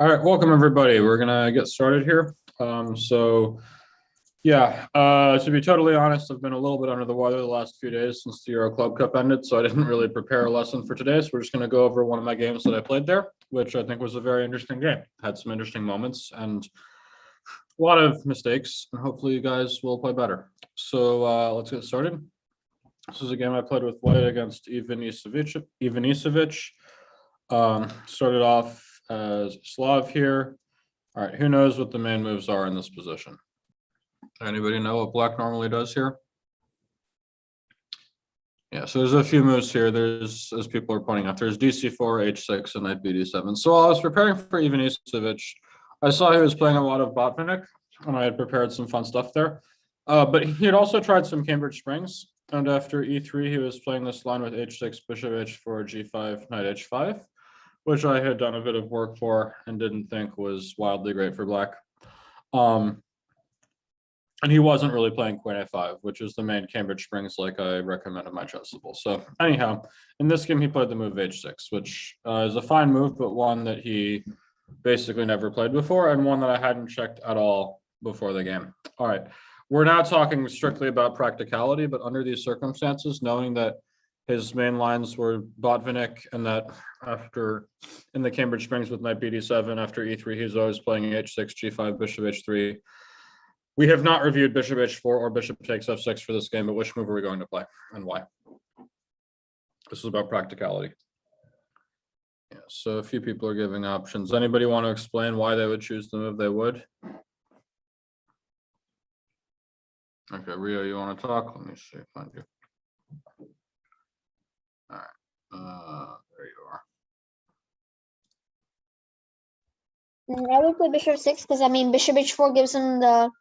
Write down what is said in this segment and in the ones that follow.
All right, welcome everybody. We're gonna get started here. To be totally honest, I've been a little bit under the weather the last few days since the Euro Club Cup ended, so I didn't really prepare a lesson for today. So we're just gonna go over one of my games that I played there, which I think was a very interesting game. Had some interesting moments and a lot of mistakes, and hopefully you guys will play better. So let's get started. This is a game I played with white against Ivanisevic. Started off as Slav here. All right, who knows what the main moves are in this position? Anybody know what black normally does here? Yeah, so there's a few moves here. There's, as people are pointing out, there's DC4, H6, and Knight BD7. So while I was preparing for Ivanisevic, I saw he was playing a lot of Botvinnik, and I had prepared some fun stuff there. But he had also tried some Cambridge Springs, and after E3, he was playing this line with H6, Bishop H4, G5, Knight H5, which I had done a bit of work for and didn't think was wildly great for black. And he wasn't really playing Queen A5, which is the main Cambridge Springs like I recommend in my ChessDojo. So anyhow, in this game, he played the move H6, which is a fine move, but one that he basically never played before and one that I hadn't checked at all before the game. All right, we're now talking strictly about practicality, but under these circumstances, knowing that his main lines were Botvinnik and that after in the Cambridge Springs with Knight BD7, after E3, he's always playing H6, G5, Bishop H3. We have not reviewed Bishop H4 or Bishop takes F6 for this game, but which move are we going to play and why? This is about practicality. Yeah, so a few people are giving options. Anybody want to explain why they would choose the move they would? Okay, Rio, you want to talk? Let me see, find you. All right, there you are. I would play Bishop 6 because Bishop H4 gives him the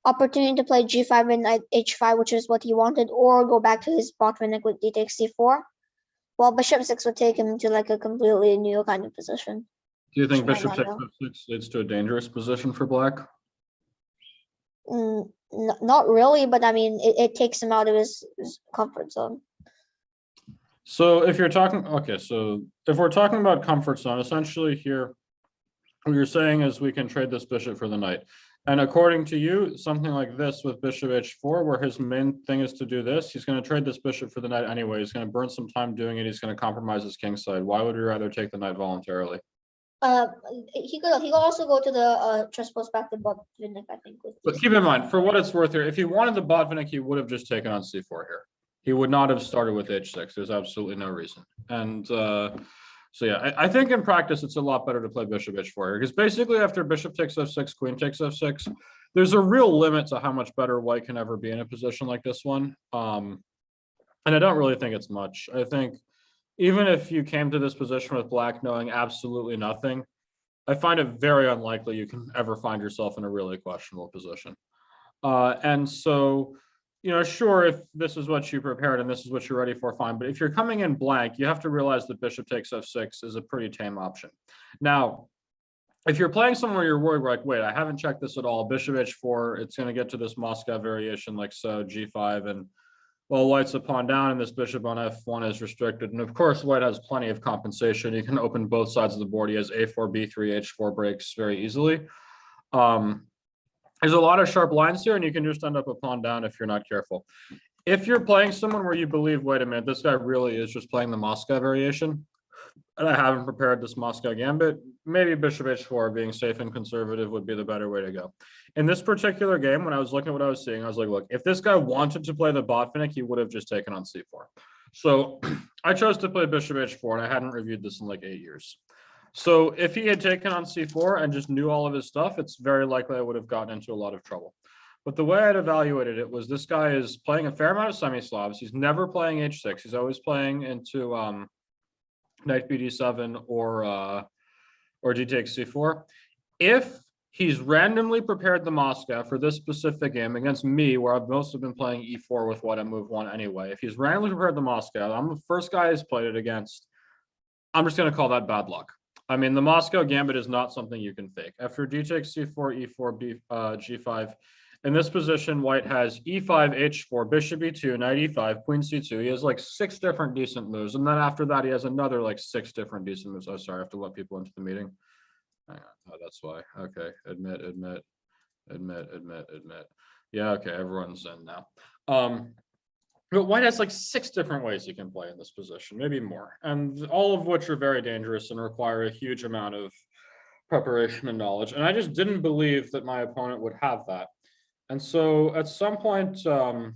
opportunity to play G5 and Knight H5, which is what he wanted, or go back to his Botvinnik with D takes C4. While Bishop 6 would take him to like a completely new kind of position. Do you think Bishop takes F6 leads to a dangerous position for black? Not really, but it takes him out of his comfort zone. So if you're talking, okay, so if we're talking about comfort zone, essentially here, what you're saying is we can trade this bishop for the knight. And according to you, something like this with Bishop H4, where his main thing is to do this, he's going to trade this bishop for the knight anyway. He's going to burn some time doing it. He's going to compromise his king side. Why would you rather take the knight voluntarily? He could also go to the chess post back to Botvinnik, I think. But keep in mind, for what it's worth here, if he wanted the Botvinnik, he would have just taken on C4 here. He would not have started with H6. There's absolutely no reason. And so yeah, I think in practice, it's a lot better to play Bishop H4 here because basically after Bishop takes F6, Queen takes F6, there's a real limit to how much better white can ever be in a position like this one. And I don't really think it's much. I think even if you came to this position with black knowing absolutely nothing, I find it very unlikely you can ever find yourself in a really questionable position. And so, sure, if this is what you prepared and this is what you're ready for, fine. But if you're coming in blank, you have to realize that Bishop takes F6 is a pretty tame option. Now, if you're playing somewhere you're worried, like, wait, I haven't checked this at all. Bishop H4, it's going to get to this Moscow variation like so, G5, and well, white's a pawn down and this bishop on F1 is restricted. And of course, white has plenty of compensation. You can open both sides of the board. He has A4, B3, H4 breaks very easily. There's a lot of sharp lines here, and you can just end up a pawn down if you're not careful. If you're playing someone where you believe, wait a minute, this guy really is just playing the Moscow variation, and I haven't prepared this Moscow gambit, maybe Bishop H4 being safe and conservative would be the better way to go. In this particular game, when I was looking at what I was seeing, I was like, look, if this guy wanted to play the Botvinnik, he would have just taken on C4. So I chose to play Bishop H4, and I hadn't reviewed this in like 8 years. So if he had taken on C4 and just knew all of his stuff, it's very likely I would have gotten into a lot of trouble. But the way I'd evaluated it was this guy is playing a fair amount of semi-Slavs. He's never playing H6. He's always playing into Knight BD7 or D takes C4. If he's randomly prepared the Moscow for this specific game against me, where I've mostly been playing E4 with white on move 1 anyway, if he's randomly prepared the Moscow, I'm the first guy he's played it against. I'm just going to call that bad luck. I mean, the Moscow gambit is not something you can fake. After D takes C4, E4, G5, In this position, white has e5, h4, bishop e2, knight e5, queen c2. He has like 6 different decent moves. And then after that, he has another like 6 different decent moves. Oh, sorry, I have to let people into the meeting. Hang on. Oh, that's why. Okay, admit. Yeah, okay, everyone's in now. But white has like 6 different ways you can play in this position, maybe more, and all of which are very dangerous and require a huge amount of preparation and knowledge. And I just didn't believe that my opponent would have that. And so at some point, I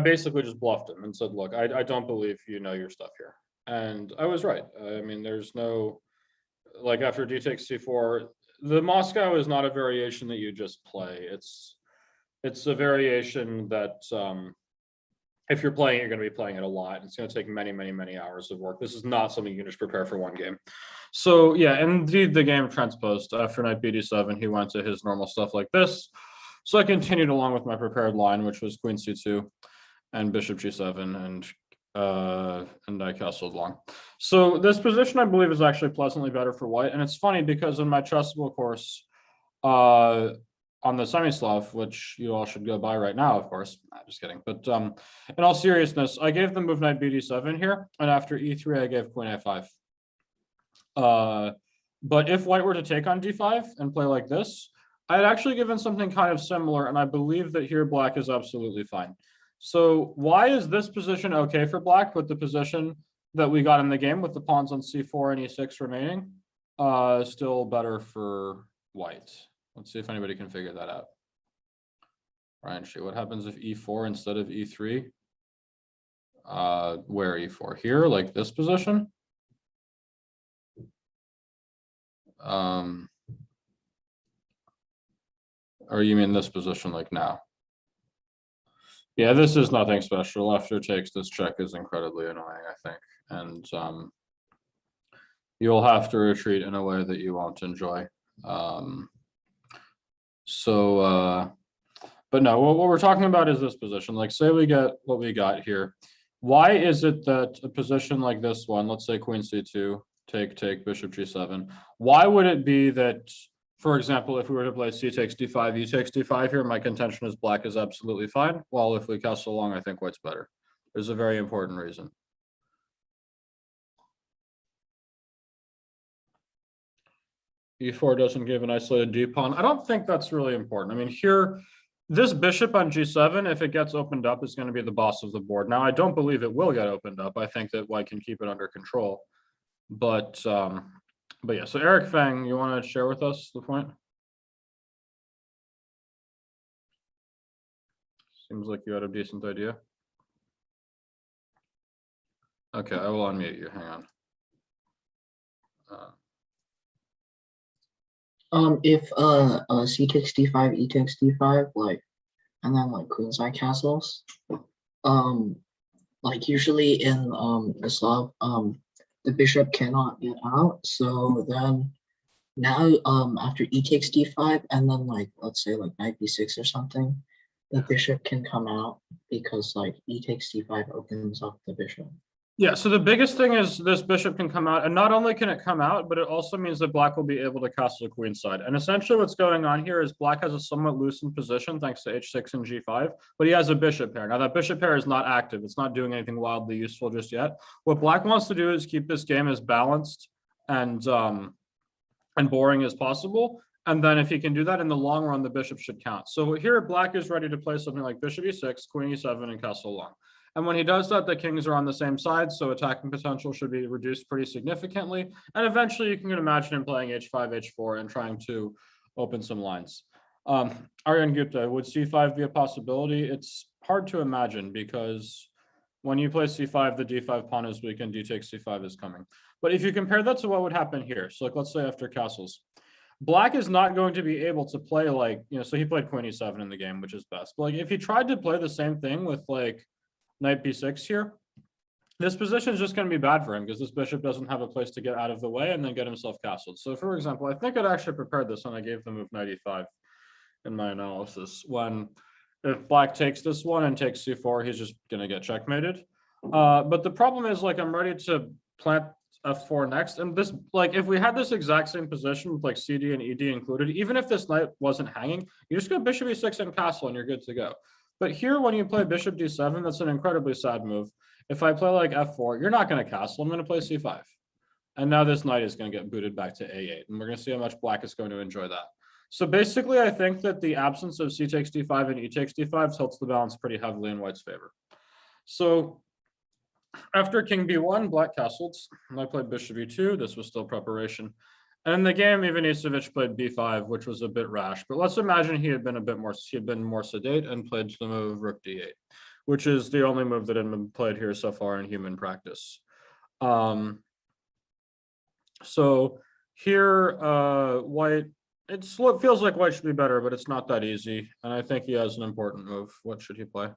basically just bluffed him and said, look, I don't believe you know your stuff here. And I was right. I mean, there's no, like after d takes c4, the Moscow is not a variation that you just play. It's a variation that if you're playing, you're going to be playing it a lot. It's going to take many hours of work. This is not something you can just prepare for one game. So yeah, indeed, the game transposed. After knight bd7, he went to his normal stuff like this. So I continued along with my prepared line, which was queen c2 and bishop g7, and I castled long. So this position, I believe, is actually pleasantly better for white. And it's funny because in my chessable course, on the Semislav, which you all should go by right now, of course. I'm just kidding. But in all seriousness, I gave the move knight bd7 here, and after e3, I gave queen a5. But if white were to take on d5 and play like this, I had actually given something kind of similar, and I believe that here black is absolutely fine. So why is this position okay for black, but the position that we got in the game with the pawns on c4 and e6 remaining still better for white? Let's see if anybody can figure that out. Ryan, what happens if e4 instead of e3? Where e4? Here, like this position? Or you mean this position like now? Yeah, this is nothing special. After takes, this check is incredibly annoying, I think. And you'll have to retreat in a way that you won't enjoy. But no, what we're talking about is this position. Like, say we get what we got here. Why is it that a position like this one, let's say queen c2, take, bishop g7, why would it be that, for example, if we were to play c takes d5, e takes d5 here, my contention is black is absolutely fine. While if we castle long, I think white's better. There's a very important reason. e4 doesn't give an isolated d pawn. I don't think that's really important. I mean, here, this bishop on g7, if it gets opened up, is going to be the boss of the board. Now, I don't believe it will get opened up. I think that white can keep it under control. But yeah, so Eric Fang, you want to share with us the point? Seems like you had a decent idea. Okay, I will unmute you. Hang on. If c takes d5, e takes d5, like, and then like queenside castles, like usually in the Slav, the bishop cannot get out. So then now after e takes d5, and then like let's say like knight b6 or something, the bishop can come out because like e takes d5 opens up the bishop. Yeah, so the biggest thing is this bishop can come out, and not only can it come out, but it also means that black will be able to castle queenside. And essentially what's going on here is black has a somewhat loosened position thanks to h6 and g5, but he has a bishop pair. Now that bishop pair is not active. It's not doing anything wildly useful just yet. What black wants to do is keep this game as balanced and boring as possible. And then if he can do that in the long run, the bishop should count. So here black is ready to play something like bishop e6, queen e7, and castle long. And when he does that, the kings are on the same side, so attacking potential should be reduced pretty significantly. And eventually you can imagine him playing h5, h4, and trying to open some lines. Aryan Gupta, would c5 be a possibility? It's hard to imagine because when you play c5, the d5 pawn is weak and d takes c5 is coming. But if you compare that to what would happen here, so like let's say after castles, black is not going to be able to play like, so he played queen e7 in the game, which is best. But like if he tried to play the same thing with like knight b6 here, this position is just going to be bad for him because this bishop doesn't have a place to get out of the way and then get himself castled. So for example, I think I'd actually prepared this when I gave the move knight e5 in my analysis. When if black takes this one and takes c4, he's just going to get checkmated. But the problem is like I'm ready to plant f4 next. And this, like, if we had this exact same position with like CD and ED included, even if this knight wasn't hanging, you just go bishop e6 and castle and you're good to go. But here, when you play bishop d7, that's an incredibly sad move. If I play like f4, you're not going to castle. I'm going to play c5. And now this knight is going to get booted back to a8. And we're going to see how much black is going to enjoy that. So basically, I think that the absence of c takes d5 and e takes d5 tilts the balance pretty heavily in white's favor. So after king b1, black castled, and I played bishop e2. This was still preparation. And in the game, Ivanisevic played b5, which was a bit rash. But let's imagine he had been more sedate and played the move rook d8, which is the only move that had been played here so far in human practice. So here, white, it feels like white should be better, but it's not that easy. And I think he has an important move. What should he play?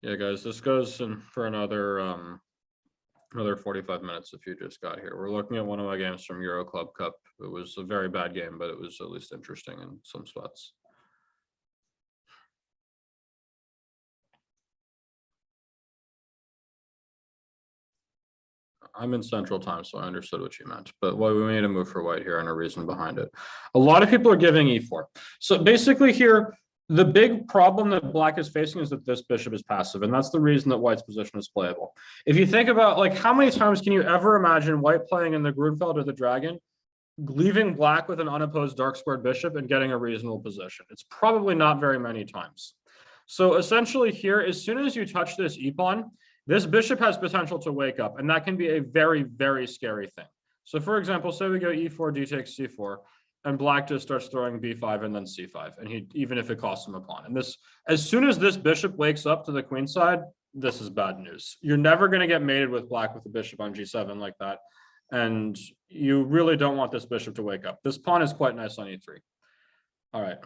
Yeah, guys, this goes in for another 45 minutes if you just got here. We're looking at one of my games from Euro Club Cup. It was a very bad game, but it was at least interesting in some spots. I'm in Central Time, so I understood what you meant. But we made a move for white here and a reason behind it. A lot of people are giving e4. So basically here, the big problem that black is facing is that this bishop is passive, and that's the reason that white's position is playable. If you think about, like, how many times can you ever imagine white playing in the Grunfeld or the Dragon, leaving black with an unopposed dark squared bishop and getting a reasonable position? It's probably not very many times. So essentially here, as soon as you touch this e-pawn, this bishop has potential to wake up, and that can be a very, very scary thing. So for example, say we go e4, d takes c4, and black just starts throwing b5 and then c5, and even if it costs him a pawn. And this, as soon as this bishop wakes up to the queen side, this is bad news. You're never going to get mated with black with a bishop on g7 like that, and you really don't want this bishop to wake up. This pawn is quite nice on e3. All right.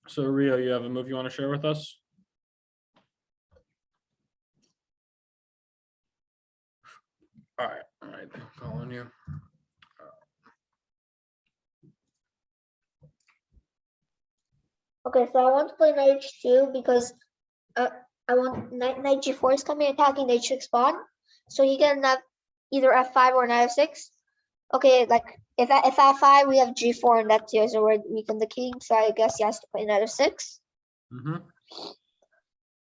So Rio, you have a move you want to share with us? All right, calling you. Okay, so I want to play knight h2 because I want knight g4 is coming attacking the h6 pawn, so he can have either f5 or knight f6. Okay, like if f5 we have g4 and that too, so we're weaken the king. So I guess he has to play knight f6.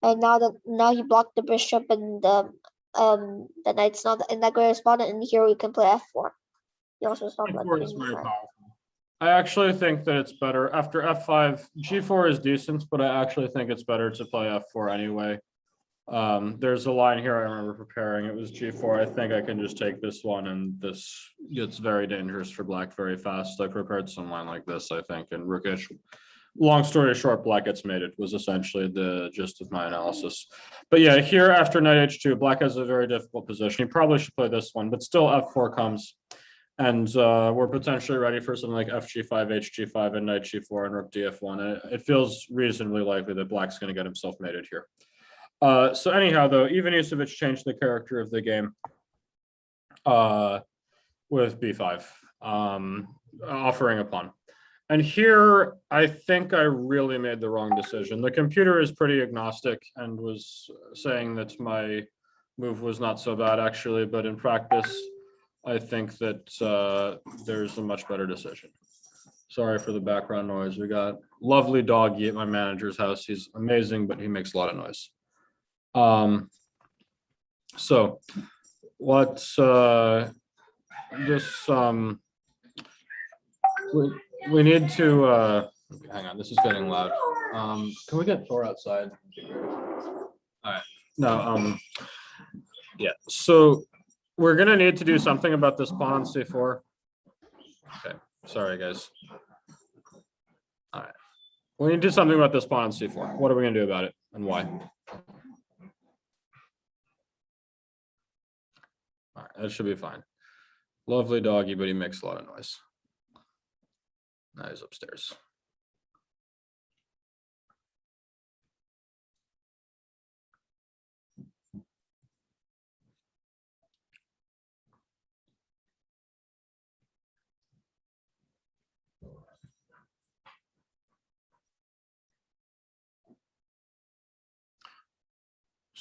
And now he blocked the bishop and the knight's not in that great spot, and here we can play f4. He also stopped like F4 is very powerful. I actually think that it's better after f5. G4 is decent, but I actually think it's better to play f4 anyway. There's a line here I remember preparing. It was g4. I think I can just take this one, and this gets very dangerous for black very fast. I prepared some line like this, I think, and rookish. Long story short, black gets mated was essentially the gist of my analysis. But yeah, here after knight h2, black has a very difficult position. He probably should play this one, but still f4 comes. And we're potentially ready for something like fg5, hg5, and knight g4 and rook df1. And it feels reasonably likely that black's going to get himself mated here. So anyhow, though, Ivanisevic changed the character of the game with b5, offering a pawn. And here, I think I really made the wrong decision. The computer is pretty agnostic and was saying that my move was not so bad, actually, but in practice, I think that there's a much better decision. Sorry for the background noise. We got lovely doggy at my manager's house. He's amazing, but he makes a lot of noise. So what's this? We need to hang on. This is getting loud. Can we get Thor outside? All right. No. Yeah. So we're gonna need to do something about this pawn on c4. Okay. Sorry, guys. All right. We need to do something about this pawn on c4. What are we gonna do about it, and why? All right, that should be fine. Lovely doggy, but he makes a lot of noise. Now he's upstairs.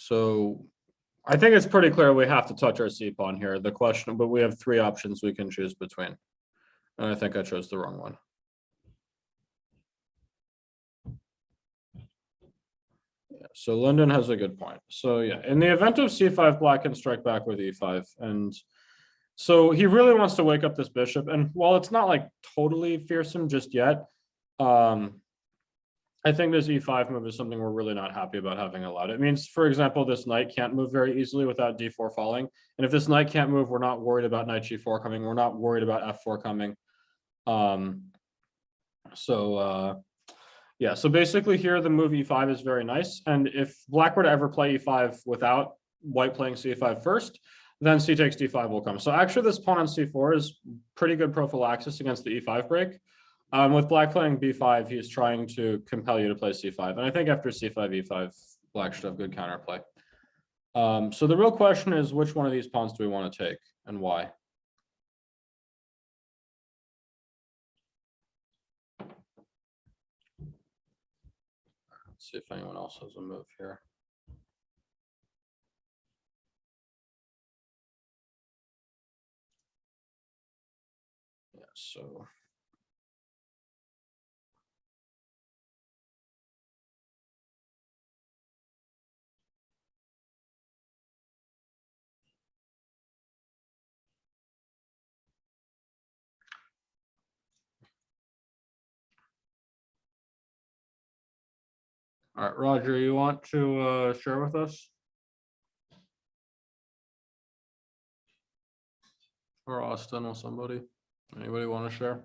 So I think it's pretty clear we have to touch our C pawn here. The question, but we have 3 options we can choose between. And I think I chose the wrong one. Yeah, so Lyndon has a good point. So yeah, in the event of C5, black can strike back with E5. And so he really wants to wake up this bishop. And while it's not like totally fearsome just yet, I think this E5 move is something we're really not happy about having allowed. It means, for example, this knight can't move very easily without D4 falling. And if this knight can't move, we're not worried about knight G4 coming. We're not worried about F4 coming. Yeah, so basically here the move E5 is very nice. And if black were to ever play E5 without white playing C5 first, then C takes D5 will come. So actually this pawn on C4 is pretty good prophylaxis against the E5 break. With black playing B5, he's trying to compel you to play C5. And I think after C5, E5, black should have good counterplay. So the real question is, which one of these pawns do we want to take and why? Let's see if anyone else has a move here. Yeah, so. All right, Roger, you want to share with us? Or Austin or somebody? Anybody want to share?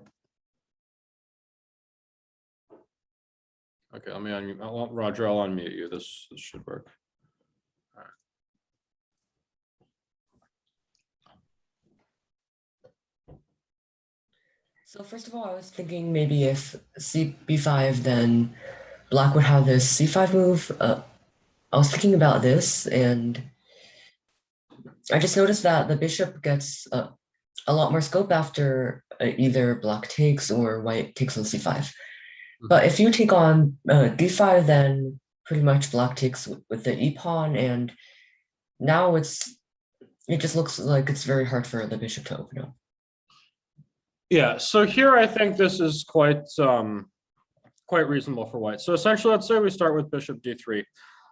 Okay, let me unmute. Roger, I'll unmute you. This should work. All right. So first of all, I was thinking maybe if b5, then black would have this c5 move. I was thinking about this, and I just noticed that the bishop gets a lot more scope after either black takes or white takes on c5. But if you take on d5, then pretty much black takes with the e pawn, and now it just looks like it's very hard for the bishop to open up. Yeah, so here I think this is quite reasonable for white. So essentially, let's say we start with bishop d3.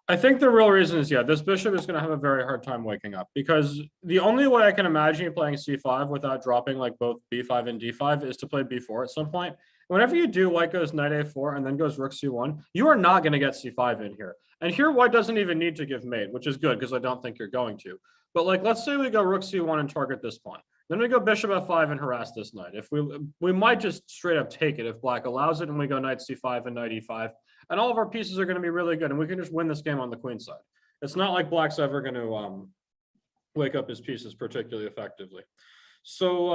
I think the real reason is, yeah, this bishop is going to have a very hard time waking up, because the only way I can imagine you playing c5 without dropping like both b5 and d5 is to play b4 at some point. Whenever you do, white goes knight a4 and then goes rook c1, you are not going to get c5 in here. And here white doesn't even need to give mate, which is good because I don't think you're going to. But like, let's say we go rook c1 and target this pawn. Then we go bishop f5 and harass this knight. If we might just straight up take it if black allows it, and we go knight c5 and knight e5, and all of our pieces are going to be really good, and we can just win this game on the queen side. It's not like black's ever going to wake up his pieces particularly effectively. So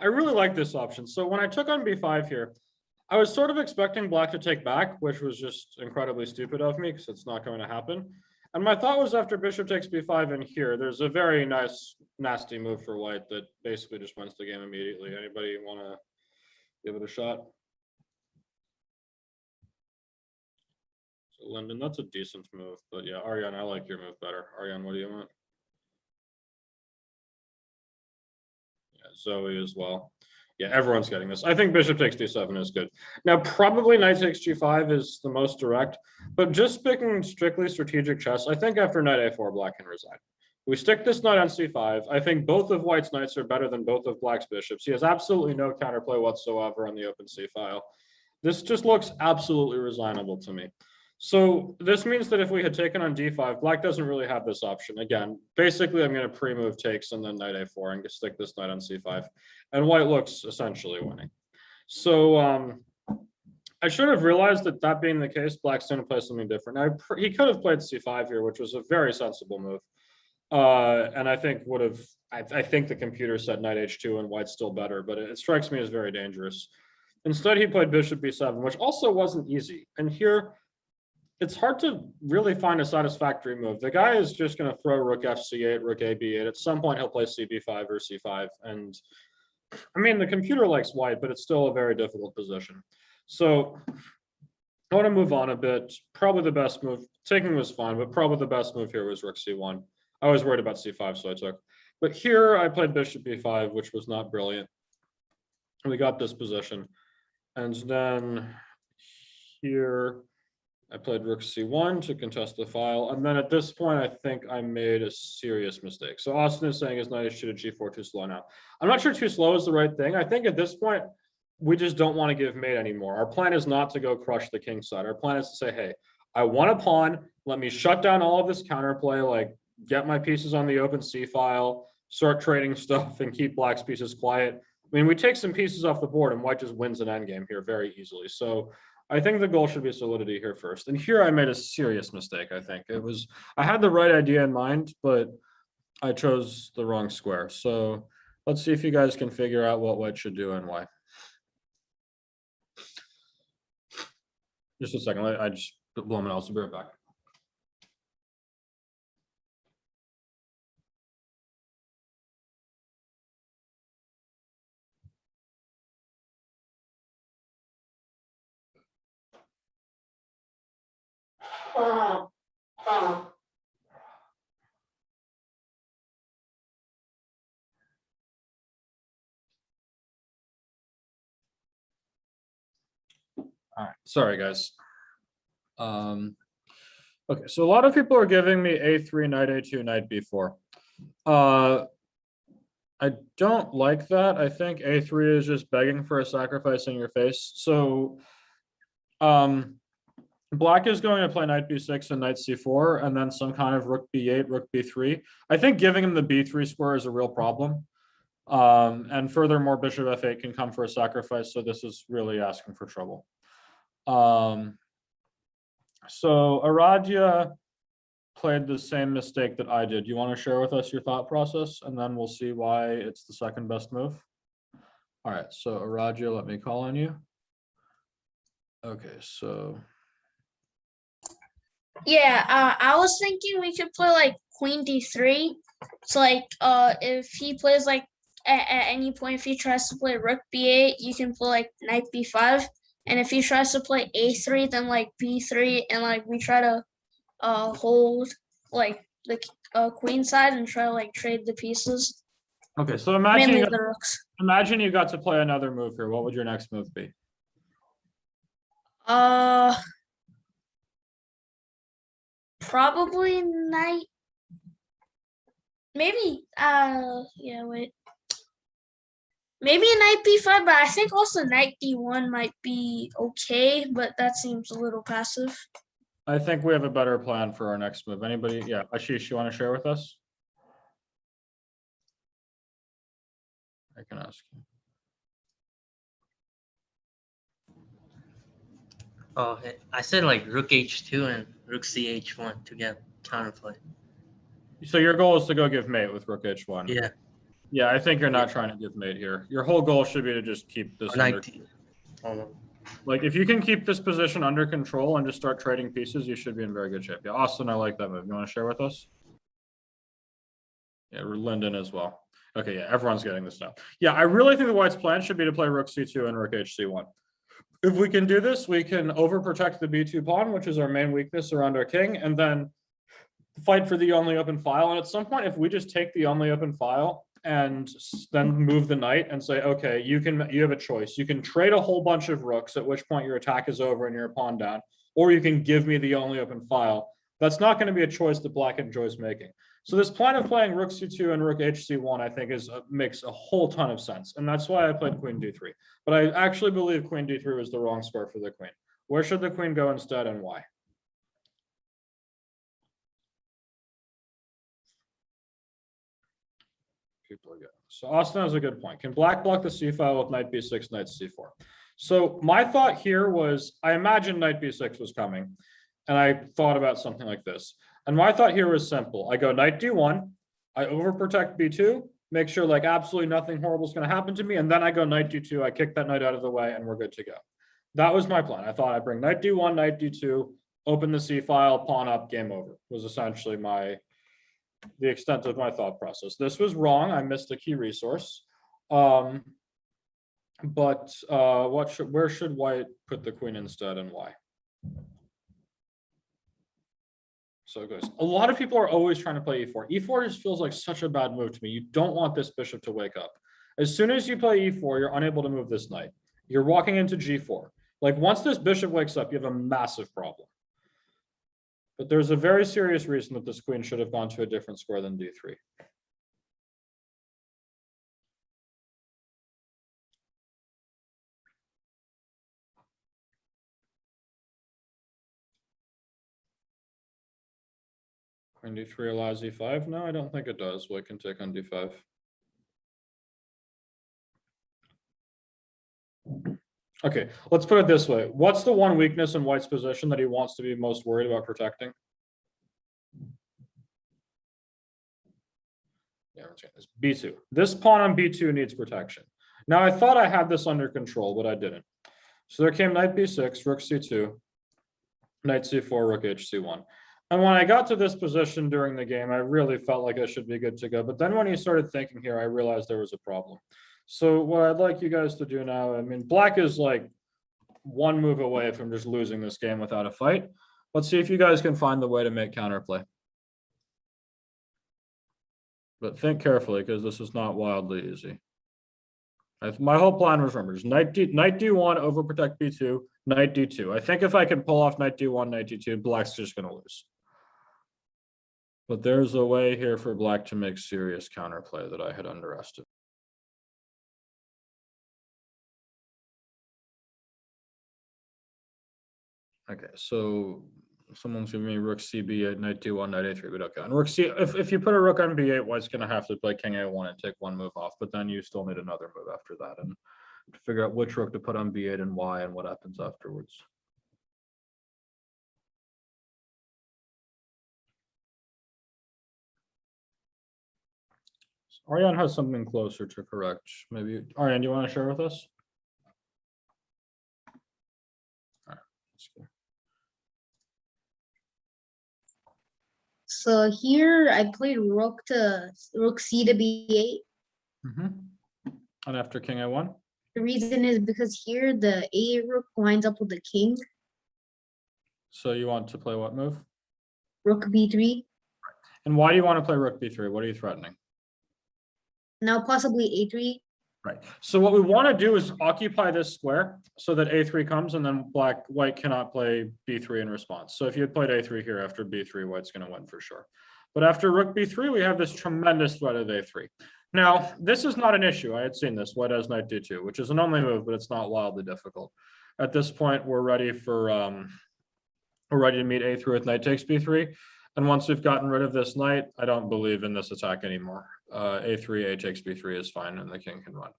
I really like this option. So when I took on b5 here, I was sort of expecting black to take back, which was just incredibly stupid of me because it's not going to happen. And my thought was, after bishop takes b5 in here, there's a very nice, nasty move for white that basically just wins the game immediately. Anybody want to give it a shot? So Lyndon, that's a decent move, but yeah, Aryan, I like your move better. Aryan, what do you want? Yeah, Zoe as well. Yeah, everyone's getting this. I think bishop takes d7 is good. Now, probably knight takes g5 is the most direct, but just speaking strictly strategic chess, I think after knight a4, black can resign. We stick this knight on c5. I think both of white's knights are better than both of black's bishops. He has absolutely no counterplay whatsoever on the open c file. This just looks absolutely resignable to me. So this means that if we had taken on d5, black doesn't really have this option. Again, basically, I'm going to pre-move takes and then knight a4 and stick this knight on c5. And white looks essentially winning. So I should have realized that that being the case, black's going to play something different. Now, he could have played c5 here, which was a very sensible move. And I think would have, I think the computer said knight h2 and white's still better, but it strikes me as very dangerous. Instead, he played bishop b7, which also wasn't easy. And here, it's hard to really find a satisfactory move. The guy is just going to throw rook fc8, rook ab8. At some point, he'll play cb5 or c5. And I mean, the computer likes white, but it's still a very difficult position. So I want to move on a bit. Probably the best move. taking was fine, but probably the best move here was rook c1. I was worried about c5, so I took. But here I played bishop b5, which was not brilliant. We got this position. And then here I played rook c1 to contest the file. And then at this point, I think I made a serious mistake. So Austin is saying his knight is to g4 too slow now. I'm not sure too slow is the right thing. I think at this point, we just don't want to give mate anymore. Our plan is not to go crush the king side. Our plan is to say, hey, I want a pawn. Let me shut down all of this counterplay, like get my pieces on the open c file, start trading stuff, and keep black's pieces quiet. I mean, we take some pieces off the board and white just wins an endgame here very easily. So I think the goal should be solidity here first. And here I made a serious mistake, I think. I had the right idea in mind, but I chose the wrong square. So let's see if you guys can figure out what white should do and why. Just a second, I just blow my nose, I'll be right back. All right, sorry guys. Okay, so a lot of people are giving me a3, knight a2, knight b4. I don't like that. I think a3 is just begging for a sacrifice in your face. So black is going to play knight b6 and knight c4, and then some kind of rook b8, rook b3. I think giving him the b3 square is a real problem. And furthermore, bishop f8 can come for a sacrifice, so this is really asking for trouble. So Aradia played the same mistake that I did. You want to share with us your thought process, and then we'll see why it's the second best move? All right, so Aradia, let me call on you. Okay, so. Yeah, I was thinking we could play like queen d3. So like if he plays like at any point, if he tries to play rook b8, you can play like knight b5. And if he tries to play a3, then like b3, and like we try to hold like the queen side and try to like trade the pieces. Okay, so imagine Mainly the rooks. imagine you got to play another move here. What would your next move be? Probably knight. Maybe yeah, wait. Maybe a knight b5, but I think also knight d1 might be okay, but that seems a little passive. I think we have a better plan for our next move. Anybody? Yeah, Ashish, you want to share with us? I can ask you. Oh, I said like rook h2 and rook ch1 to get counterplay. So your goal is to go give mate with rook h1. Yeah. Yeah, I think you're not trying to give mate here. Your whole goal should be to just keep this under. Like if you can keep this position under control and just start trading pieces, you should be in very good shape. Yeah, Austin, I like that move. You want to share with us? Yeah, Lyndon as well. Okay, yeah, everyone's getting this now. Yeah, I really think the white's plan should be to play rook c2 and rook hc1. If we can do this, we can overprotect the b2 pawn, which is our main weakness around our king, and then fight for the only open file. And at some point, if we just take the only open file and then move the knight and say, okay, you have a choice. You can trade a whole bunch of rooks, at which point your attack is over and you're a pawn down, or you can give me the only open file. That's not going to be a choice that black enjoys making. So this plan of playing rook c2 and rook hc1, I think, makes a whole ton of sense. And that's why I played queen d3. But I actually believe queen d3 was the wrong square for the queen. Where should the queen go instead and why? People are good. So Austin has a good point. Can black block the c file with knight b6, knight c4? So my thought here was, I imagined knight b6 was coming, and I thought about something like this. And my thought here was simple. I go knight d1, I overprotect b2, make sure like absolutely nothing horrible is going to happen to me, and then I go knight d2, I kick that knight out of the way, and we're good to go. That was my plan. I thought I'd bring knight d1, knight d2, open the c file, pawn up, game over, was essentially the extent of my thought process. This was wrong. I missed a key resource. Where should white put the queen instead and why? So guys, a lot of people are always trying to play e4. E4 just feels like such a bad move to me. You don't want this bishop to wake up. As soon as you play e4, you're unable to move this knight. You're walking into g4. Like once this bishop wakes up, you have a massive problem. But there's a very serious reason that this queen should have gone to a different square than d3. Queen d3 allows e5. No, I don't think it does. White can take on d5. Okay, let's put it this way. What's the one weakness in White's position that he wants to be most worried about protecting? Yeah, it's b2. This pawn on b2 needs protection. Now, I thought I had this under control, but I didn't. So there came knight b6, rook c2, knight c4, rook h c1. And when I got to this position during the game, I really felt like I should be good to go. But then when you started thinking here, I realized there was a problem. So what I'd like you guys to do now, I mean, black is like one move away from just losing this game without a fight. Let's see if you guys can find the way to make counterplay. But think carefully, because this is not wildly easy. My whole plan was, remember, just knight d1, overprotect b2, knight d2. I think if I can pull off knight d1, knight d2, black's just going to lose. But there's a way here for black to make serious counterplay that I had underestimated. Okay, so someone's giving me rook cb8, knight d1, knight a3, but okay. And rook c, if you put a rook on b8, White's going to have to play king a1 and take one move off, but then you still need another move after that, and to figure out which rook to put on b8 and why and what happens afterwards. Ariane has something closer to correct. Maybe Ariane, do you want to share with us? All right, let's go. So here I played rook c to b8. And after king a1? The reason is because here the a rook lines up with the king. So you want to play what move? Rook b3. And why do you want to play rook b3? What are you threatening? Now possibly a3. Right. So what we want to do is occupy this square so that a3 comes, and then white cannot play b3 in response. So if you had played a3 here after b3, White's going to win for sure. But after rook b3, we have this tremendous threat of a3. Now, this is not an issue. I had seen this. White has knight d2, which is an only move, but it's not wildly difficult. At this point, we're ready to meet a3 with knight takes b3. And once we've gotten rid of this knight, I don't believe in this attack anymore. A3, a takes b3 is fine, and the king can run.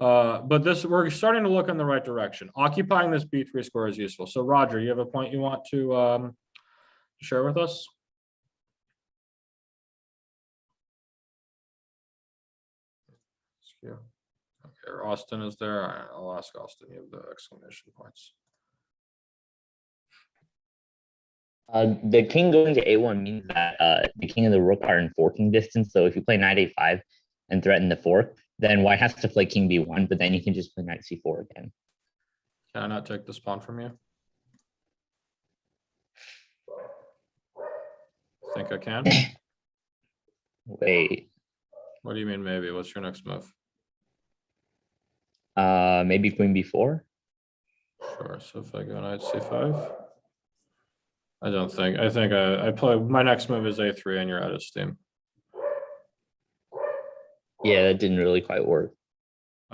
But we're starting to look in the right direction. Occupying this b3 square is useful. So Roger, you have a point you want to share with us? Okay, Austin is there. All right, I'll ask Austin. You have the exclamation points. The king going to a1 means that the king and the rook are in forking distance. So if you play knight a5 and threaten the fork, then White has to play king b1, but then you can just play knight c4 again. Can I not take this pawn from you? Think I can? Wait. What do you mean maybe? What's your next move? Maybe queen b4. Sure. So if I go knight c5. I don't think. I think I play. My next move is a3, and you're out of steam. Yeah, that didn't really quite work.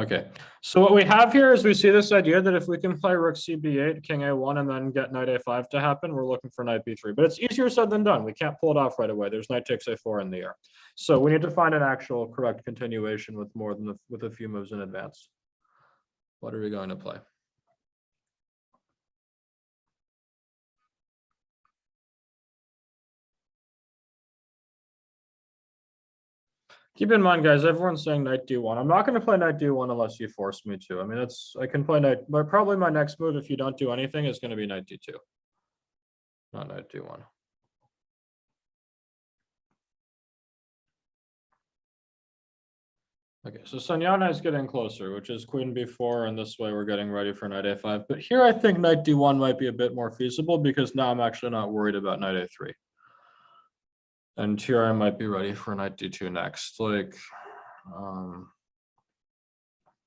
Okay. So what we have here is we see this idea that if we can play rook cb8, king a1, and then get knight a5 to happen, we're looking for knight b3. But it's easier said than done. We can't pull it off right away. There's knight takes a4 in the air. So we need to find an actual correct continuation with more than with a few moves in advance. What are we going to play? Keep in mind, guys, everyone's saying knight d1. I'm not going to play knight d1 unless you force me to. I mean, I can play knight, but probably my next move, if you don't do anything, is going to be knight d2. Not knight d1. Okay, so Sanyana is getting closer, which is queen b4, and this way we're getting ready for knight a5. But here I think knight d1 might be a bit more feasible because now I'm actually not worried about knight a3. And here I might be ready for knight d2 next. Like,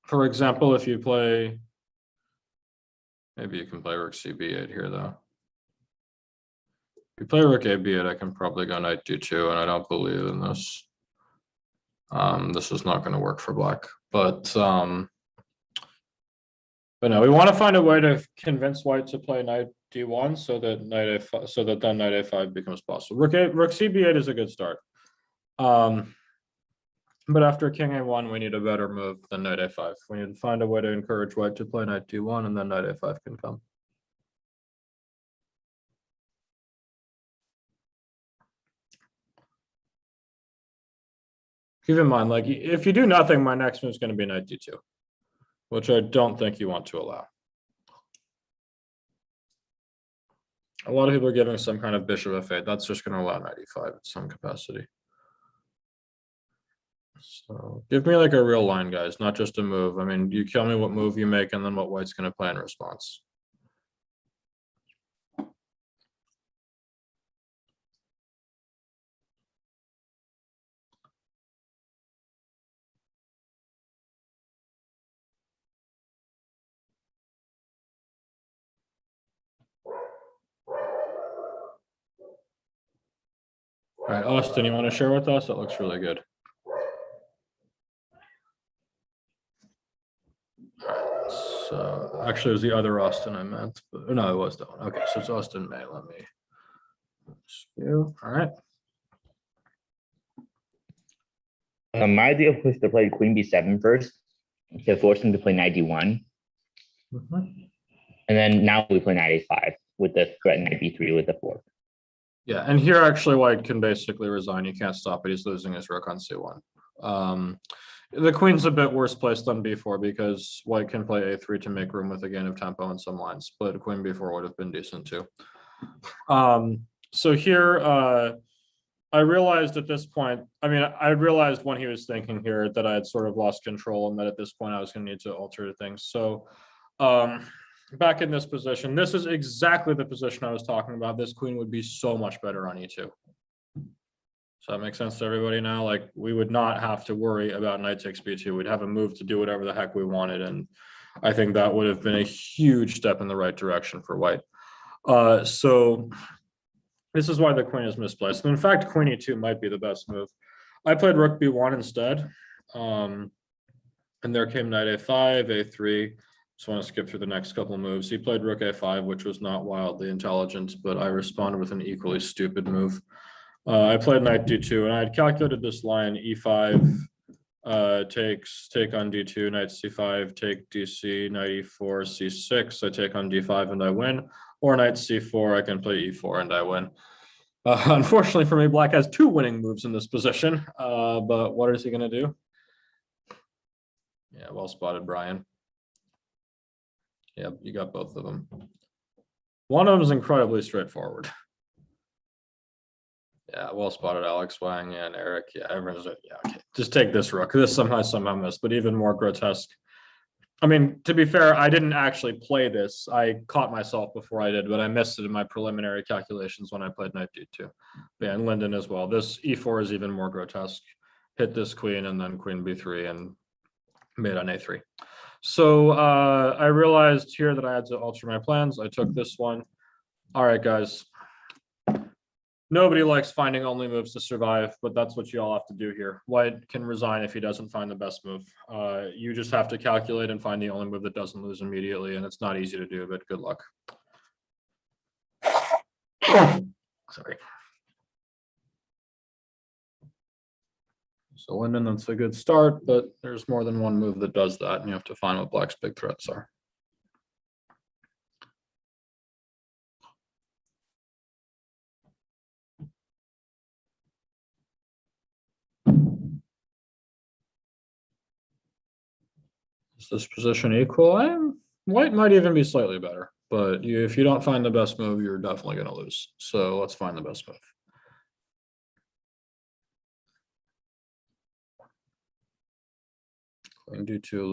for example, if you play, maybe you can play rook cb8 here though. If you play rook ab8, I can probably go knight d2, and I don't believe in this. This is not going to work for black, but no, we want to find a way to convince white to play knight d1 so that then knight a5 becomes possible. Rook cb8 is a good start. But after king a1, we need a better move than knight a5. We need to find a way to encourage white to play knight d1, and then knight a5 can come. Keep in mind, like, if you do nothing, my next move is going to be knight d2, which I don't think you want to allow. A lot of people are giving some kind of bishop f8. That's just going to allow knight e5 at some capacity. So give me like a real line, guys, not just a move. I mean, you tell me what move you make and then what white's going to play in response. All right, Austin, you want to share with us? It looks really good. All right, so actually, it was the other Austin I meant, but no, it was that one. Okay, so it's Austin May. Let me. All right. My idea was to play queen b7 first to force him to play knight d1. And then now we play knight a5 with the threat knight b3 with the fork. Yeah, and here actually white can basically resign. You can't stop it. He's losing his rook on c1. The queen's a bit worse placed on b4 because white can play a3 to make room with a gain of tempo in some lines, but queen b4 would have been decent too. So here, I realized at this point, I mean, I realized when he was thinking here that I had sort of lost control and that at this point I was going to need to alter things. So back in this position, this is exactly the position I was talking about. This queen would be so much better on e2. So that makes sense to everybody now? Like, we would not have to worry about knight takes b2. We'd have a move to do whatever the heck we wanted. And I think that would have been a huge step in the right direction for white. So this is why the queen is misplaced. And in fact, queen e2 might be the best move. I played rook b1 instead. And there came knight a5, a3. Just want to skip through the next couple of moves. He played rook a5, which was not wildly intelligent, but I responded with an equally stupid move. I played knight d2, and I had calculated this line: e5 take on d2, knight c5, take dc, knight e4, c6. I take on d5 and I win. Or knight c4, I can play e4 and I win. Unfortunately for me, black has two winning moves in this position. But what is he going to do? Yeah, well spotted, Brian. Yep, you got both of them. One of them is incredibly straightforward. Yeah, well spotted, Alex Wang and Eric. Yeah, everyone's yeah, okay. Just take this rook. This somehow missed, but even more grotesque. I mean, to be fair, I didn't actually play this. I caught myself before I did, but I missed it in my preliminary calculations when I played knight d2. Yeah, and Lyndon as well. This e4 is even more grotesque. Hit this queen and then queen b3 and made on a3. So I realized here that I had to alter my plans. I took this one. All right, guys. Nobody likes finding only moves to survive, but that's what you all have to do here. White can resign if he doesn't find the best move. You just have to calculate and find the only move that doesn't lose immediately, and it's not easy to do, but good luck. Sorry. So Lyndon, that's a good start, but there's more than one move that does that, and you have to find what black's big threats are. Is this position equal? White might even be slightly better, but if you don't find the best move, you're definitely going to lose. So let's find the best move. Queen d2.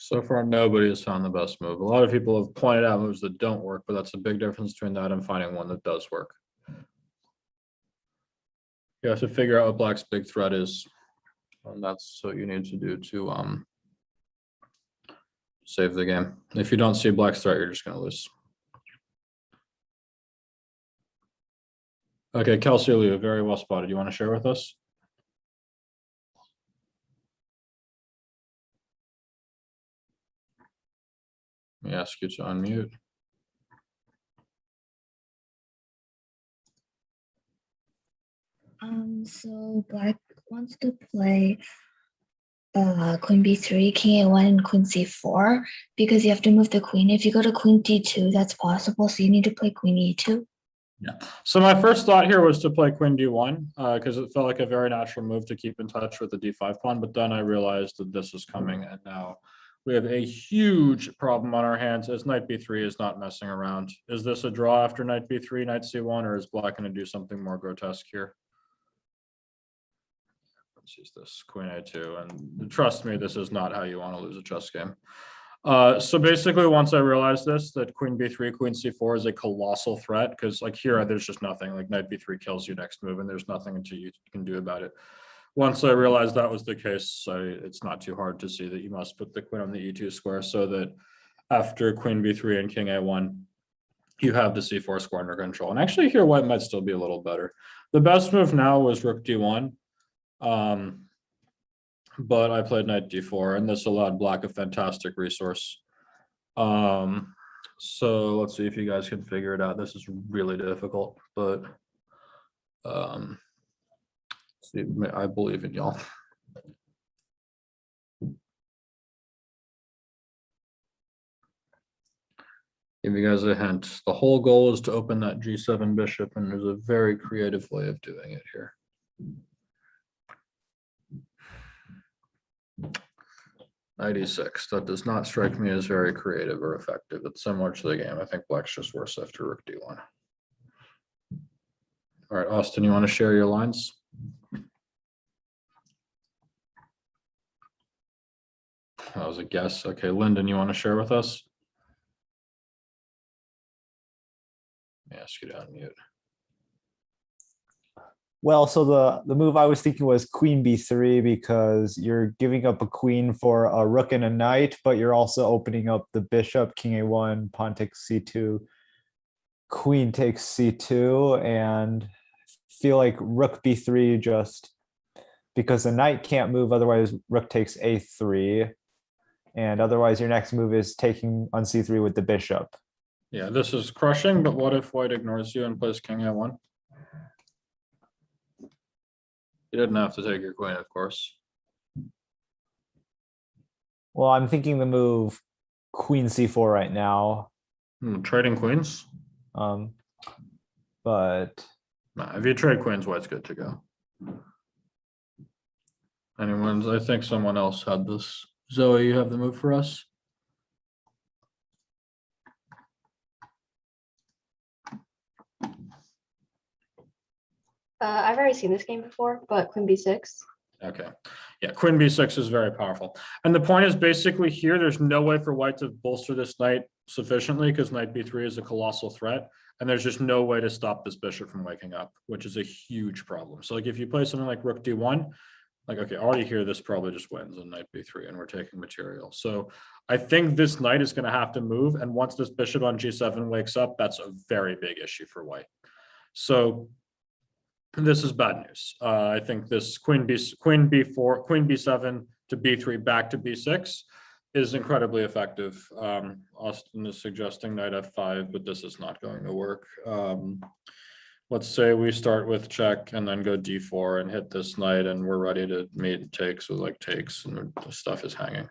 So far, nobody has found the best move. A lot of people have pointed out moves that don't work, but that's a big difference between that and finding one that does work. You have to figure out what Black's big threat is. And that's what you need to do to save the game. If you don't see Black's threat, you're just going to lose. Okay, Kelsey Liu, very well spotted. You want to share with us? Let me ask you to unmute. So Black wants to play Queen B3, King A1, and Queen C4 because you have to move the queen. If you go to Queen D2, that's possible. So you need to play Queen E2. Yeah. So my first thought here was to play Queen D1 because it felt like a very natural move to keep in touch with the D5 pawn. But then I realized that this is coming, and now we have a huge problem on our hands as Knight B3 is not messing around. Is this a draw after Knight B3, Knight C1, or is Black going to do something more grotesque here? Let's use this Queen A2, and trust me, this is not how you want to lose a chess game. So basically, once I realized this, that Queen B3, Queen C4 is a colossal threat, because like here, there's just nothing. Like Knight B3 kills you next move, and there's nothing until you can do about it. Once I realized that was the case, it's not too hard to see that you must put the queen on the E2 square so that after Queen B3 and King A1, you have the C4 square under control. And actually here, White might still be a little better. The best move now was Rook D1. But I played Knight D4, and this allowed Black a fantastic resource. So let's see if you guys can figure it out. This is really difficult, but see, I believe in y'all. Give you guys a hint. The whole goal is to open that G7 bishop, and there's a very creative way of doing it here. Knight E6. That does not strike me as very creative or effective. It's similar to the game. I think Black's just worse after Rook D1. All right, Austin, you want to share your lines? That was a guess. Okay, Lyndon, you want to share with us? Let me ask you to unmute. Well, so the move I was thinking was Queen B3 because you're giving up a queen for a rook and a knight, but you're also opening up the bishop, King A1, pawn takes C2, Queen takes C2, and feel like Rook B3 just because the knight can't move, otherwise Rook takes A3, and otherwise your next move is taking on C3 with the bishop. Yeah, this is crushing, but what if White ignores you and plays King A1? You didn't have to take your queen, of course. Well, I'm thinking the move Queen C4 right now. Trading queens? But Nah, if you trade queens, White's good to go. Anyone's, I think someone else had this. Zoe, you have the move for us? I've already seen this game before, but Queen B6. Okay. Yeah, Queen B6 is very powerful. And the point is basically here, there's no way for White to bolster this knight sufficiently because Knight B3 is a colossal threat. And there's just no way to stop this bishop from waking up, which is a huge problem. So like if you play something like Rook D1, like, okay, already here, this probably just wins in Knight B3 and we're taking material. So I think this knight is going to have to move. And once this bishop on G7 wakes up, that's a very big issue for White. So this is bad news. I think this Queen B4, Queen B7 to B3 back to B6 is incredibly effective. Austin is suggesting Knight F5, but this is not going to work. Let's say we start with check and then go D4 and hit this knight, and we're ready to mate takes with like takes, and the stuff is hanging.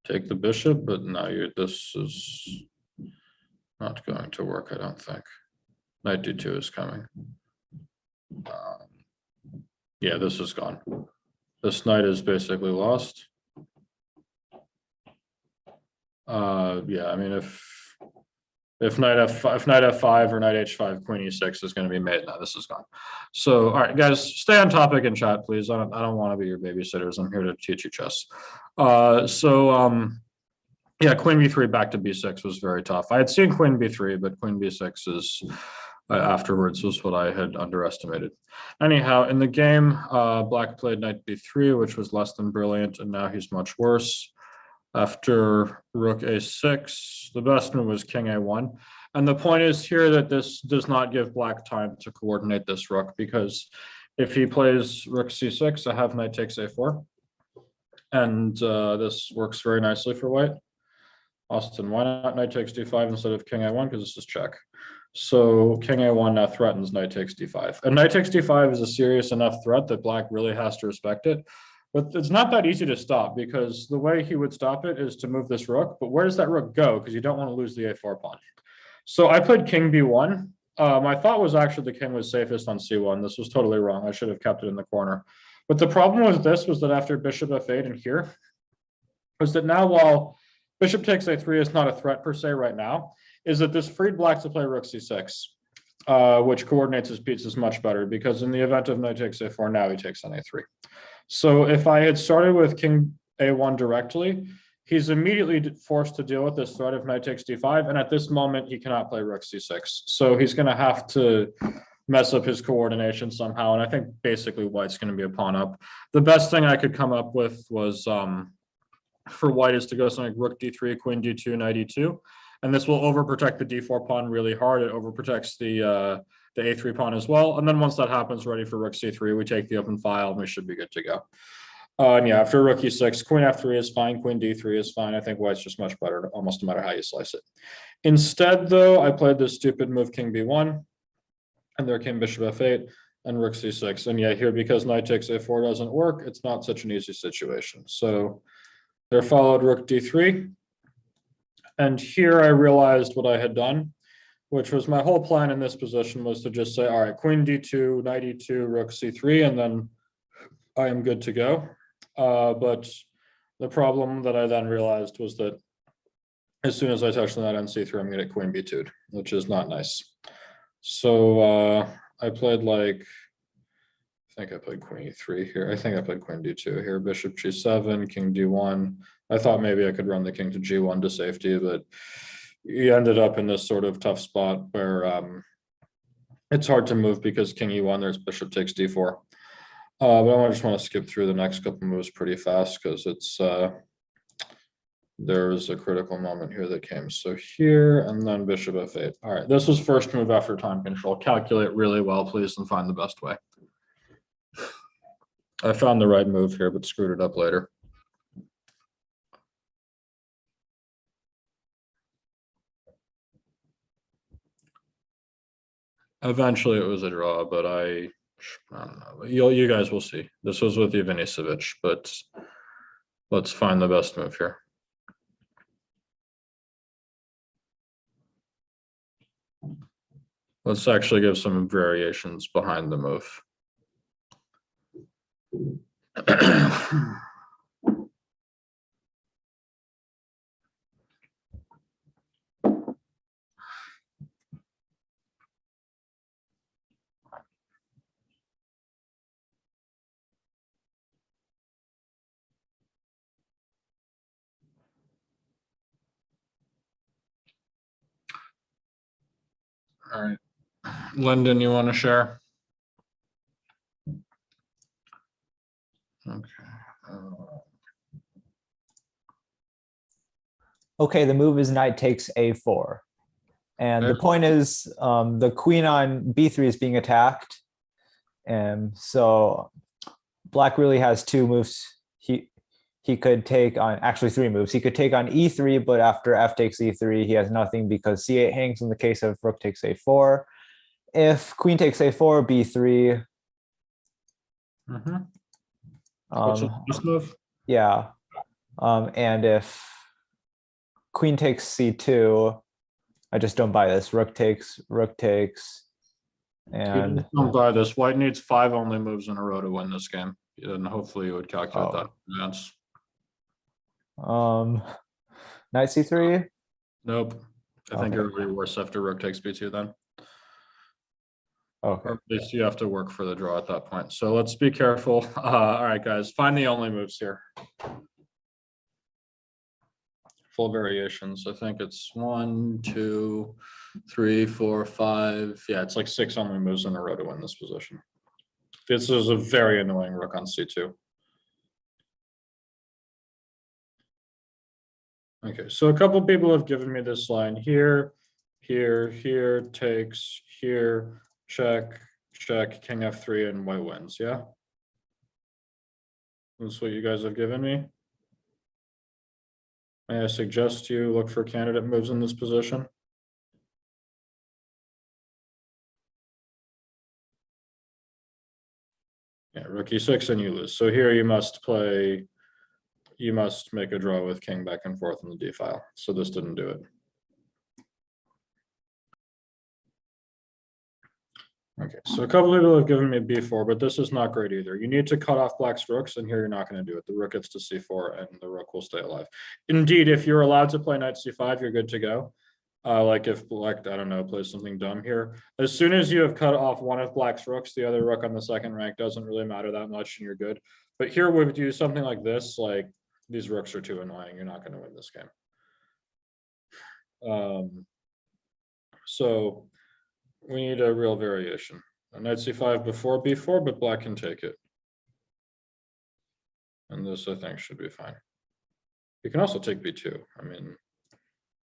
Take the bishop, but now this is not going to work, I don't think. Knight D2 is coming. Yeah, this is gone. This knight is basically lost. Yeah, I mean, if If knight f5 or knight h5, queen e6 is going to be made. Now this is gone. So, all right, guys, stay on topic in chat, please. I don't want to be your babysitters. I'm here to teach you chess. Yeah, queen b3 back to b6 was very tough. I had seen queen b3, but queen b6 is afterwards was what I had underestimated. Anyhow, in the game, black played knight b3, which was less than brilliant, and now he's much worse. After rook a6, the best move was king a1. And the point is here that this does not give black time to coordinate this rook, because if he plays rook c6, I have knight takes a4. And this works very nicely for white. Austin, why not knight takes d5 instead of king a1? Because this is check. So king a1 now threatens knight takes d5. And knight takes d5 is a serious enough threat that black really has to respect it. But it's not that easy to stop, because the way he would stop it is to move this rook. But where does that rook go? Because you don't want to lose the a4 pawn. So I played king b1. My thought was actually the king was safest on c1. This was totally wrong. I should have kept it in the corner. But the problem with this was that after bishop f8 and here, was that now while bishop takes a3 is not a threat per se right now, is that this freed black to play rook c6, which coordinates his pieces much better, because in the event of knight takes a4, now he takes on a3. So if I had started with king a1 directly, he's immediately forced to deal with this threat of knight takes d5, and at this moment he cannot play rook c6. So he's going to have to mess up his coordination somehow, and I think basically white's going to be a pawn up. The best thing I could come up with was for white is to go something like rook d3, queen d2, knight e2, and this will overprotect the d4 pawn really hard. It overprotects the a3 pawn as well. And then once that happens, ready for rook c3, we take the open file and we should be good to go. And yeah, after rook e6, queen f3 is fine, queen d3 is fine. I think white's just much better, almost no matter how you slice it. Instead, though, I played this stupid move king b1, and there came bishop f8 and rook c6. And yeah, here, because knight takes a4 doesn't work, it's not such an easy situation. So there followed rook d3. And here I realized what I had done, which was my whole plan in this position was to just say, all right, queen d2, knight e2, rook c3, and then I am good to go. But the problem that I then realized was that as soon as I touch the knight on c3, I'm going to get queen b2'd, which is not nice. So I played like, I think I played queen e3 here. I think I played queen d2 here, bishop g7, king d1. I thought maybe I could run the king to g1 to safety, but he ended up in this sort of tough spot where it's hard to move because king e1, there's bishop takes d4. But I just want to skip through the next couple moves pretty fast because it's there's a critical moment here that came. So here and then bishop f8. All right, this was first move after time control. Calculate really well, please, and find the best way. I found the right move here, but screwed it up later. Eventually it was a draw, but I don't know. You guys will see. This was with Ivanisevic, but let's find the best move here. Let's actually give some variations behind the move. All right, Lyndon, you want to share? Okay. Okay, the move is knight takes a4. And the point is the queen on b3 is being attacked. And so black really has two moves. He could take on, actually three moves. He could take on e3, but after f takes e3, he has nothing because c8 hangs in the case of rook takes a4. If queen takes a4, b3. This move? Yeah. And if queen takes c2, I just don't buy this. Rook takes, and don't buy this. White needs 5 only moves in a row to win this game, and hopefully you would calculate that in advance. Knight c3. Nope. I think Okay. you're already worse after rook takes b2 then. Okay. Or at least you have to work for the draw at that point. So let's be careful. All right, guys, find the only moves here. Full variations. I think it's 1, 2, 3, 4, 5. Yeah, it's like 6 only moves in a row to win this position. This is a very annoying rook on c2. Okay, so a couple people have given me this line here, here, takes, here, check, check, king f3, and white wins, yeah? That's what you guys have given me. May I suggest you look for candidate moves in this position? Yeah, rook e6 and you lose. So here you must play, you must make a draw with king back and forth in the d file. So this didn't do it. Okay, so a couple people have given me b4, but this is not great either. You need to cut off black's rooks, and here you're not going to do it. The rook gets to c4, and the rook will stay alive. Indeed, if you're allowed to play knight c5, you're good to go. Like if black, I don't know, plays something dumb here. As soon as you have cut off one of black's rooks, the other rook on the second rank doesn't really matter that much, and you're good. But here, we would do something like this, like these rooks are too annoying. You're not going to win this game. So we need a real variation. A knight c5 before b4, but black can take it. And this, I think, should be fine. You can also take b2. I mean,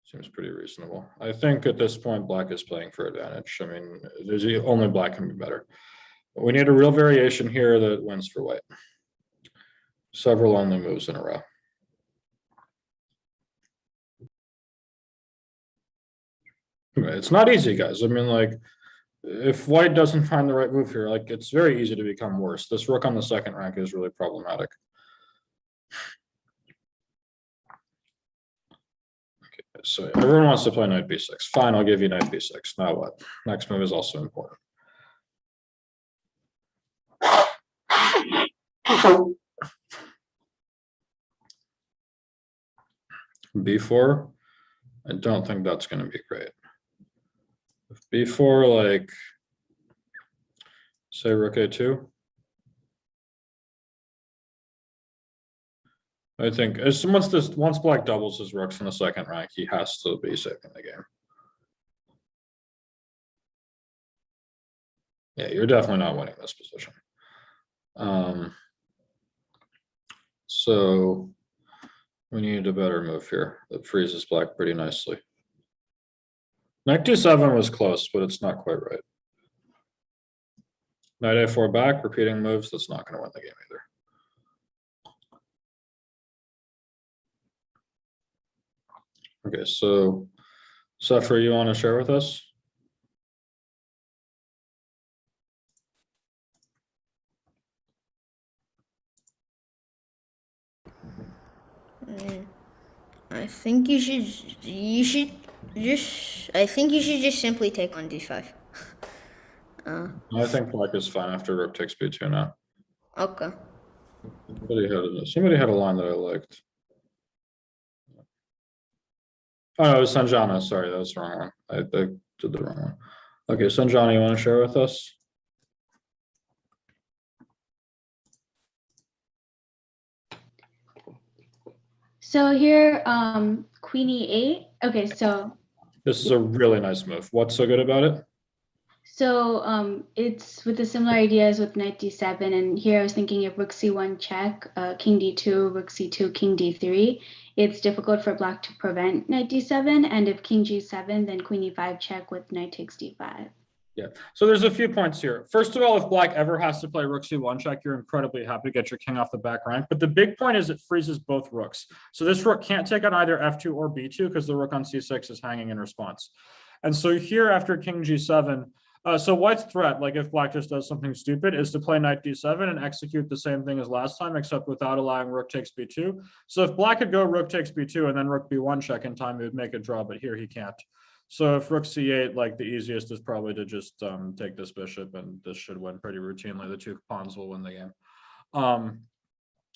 seems pretty reasonable. I think at this point, black is playing for advantage. I mean, there's only black can be better. But we need a real variation here that wins for white. Several only moves in a row. It's not easy, guys. I mean, like, if white doesn't find the right move here, like, it's very easy to become worse. This rook on the second rank is really problematic. Okay, so everyone wants to play knight b6. Fine, I'll give you knight b6. Now what? Next move is also important. b4, I don't think that's going to be great. If b4, like, say rook a2. I think as once black doubles his rooks in the second rank, he has to be safe in the game. Yeah, you're definitely not winning this position. So we need a better move here that freezes black pretty nicely. Knight d7 was close, but it's not quite right. Knight a4 back, repeating moves, that's not going to win the game either. Okay, so Sefra, you want to share with us? I think you should just simply take on d5. I think black is fine after rook takes b2 now. Okay. Somebody had a line that I liked. Oh, no, it was Sanjana. Sorry, that was the wrong one. I did the wrong one. Okay, Sanjana, you want to share with us? So here, queen e8. Okay, so This is a really nice move. What's so good about it? it's with the similar ideas with knight d7, and here I was thinking if rook c1 check, king d2, rook c2, king d3, it's difficult for black to prevent knight d7, and if king g7, then queen e5 check with knight takes d5. Yeah, so there's a few points here. First of all, if black ever has to play rook c1 check, you're incredibly happy to get your king off the back rank. But the big point is it freezes both rooks. So this rook can't take on either f2 or b2 because the rook on c6 is hanging in response. And so here after king g7, so white's threat, like if black just does something stupid, is to play knight d7 and execute the same thing as last time, except without allowing rook takes b2. So if black could go rook takes b2 and then rook b1 check in time, it would make a draw, but here he can't. So if rook c8, like the easiest is probably to just take this bishop, and this should win pretty routinely. The two pawns will win the game.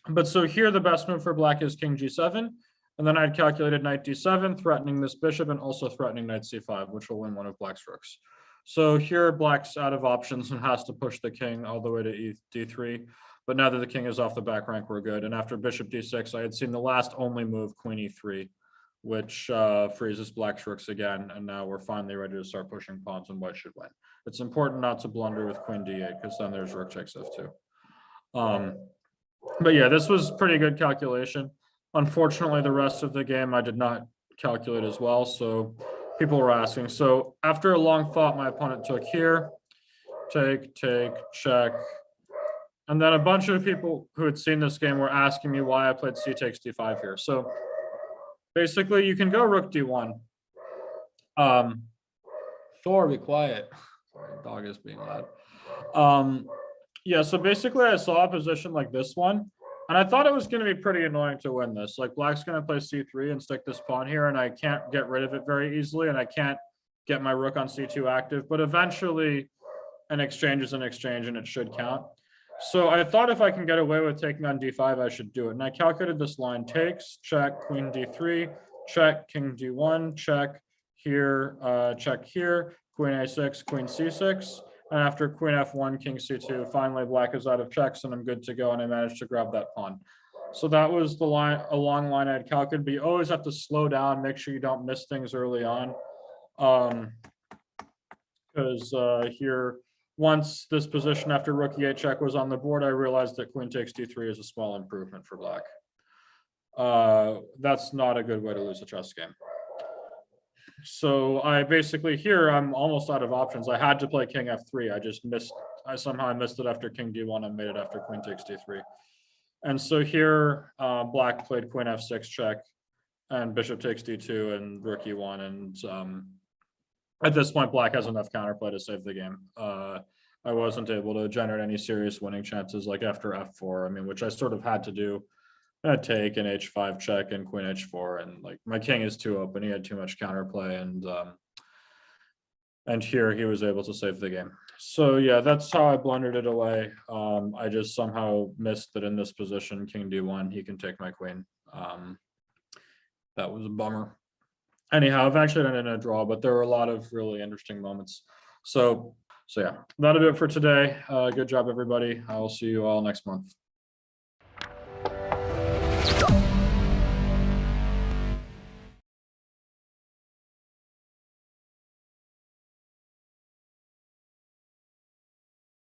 But so here the best move for black is king g7. And then I'd calculated knight d7, threatening this bishop and also threatening knight c5, which will win one of black's rooks. So here black's out of options and has to push the king all the way to d3. But now that the king is off the back rank, we're good. And after bishop d6, I had seen the last only move, queen e3, which freezes black's rooks again. And now we're finally ready to start pushing pawns and white should win. It's important not to blunder with queen d8 because then there's rook takes f2. But yeah, this was pretty good calculation. Unfortunately, the rest of the game I did not calculate as well. So people were asking. So after a long thought, my opponent took here, take, check. And then a bunch of people who had seen this game were asking me why I played c takes d5 here. So basically you can go rook d1. Thor, be quiet. Sorry, dog is being loud. Yeah, so basically I saw a position like this one, and I thought it was going to be pretty annoying to win this. Like black's going to play c3 and stick this pawn here, and I can't get rid of it very easily, and I can't get my rook on c2 active, but eventually an exchange is an exchange and it should count. So I thought if I can get away with taking on d5, I should do it. And I calculated this line: takes, check, queen d3, check, king d1, check, here, check here, queen a6, queen c6. And after queen f1, king c2, finally black is out of checks and I'm good to go, and I managed to grab that pawn. So that was the line, a long line I had calculated, but you always have to slow down, make sure you don't miss things early on. Because here, once this position after rook e8 check was on the board, I realized that queen takes d3 is a small improvement for black. That's not a good way to lose a chess game. So I basically here, I'm almost out of options. I had to play king f3. I just missed, I somehow missed it after king d1 and made it after queen takes d3. And so here, black played queen f6 check and bishop takes d2 and rook e1. And at this point, black has enough counterplay to save the game. I wasn't able to generate any serious winning chances like after f4, I mean, which I sort of had to do. Take an h5 check and queen h4, and like my king is too open. He had too much counterplay, and here he was able to save the game. So yeah, that's how I blundered it away. I just somehow missed that in this position, king d1, he can take my queen. That was a bummer. Anyhow, eventually I ended in a draw, but there were a lot of really interesting moments. So yeah, that'll do it for today. Good job, everybody. I will see you all next month.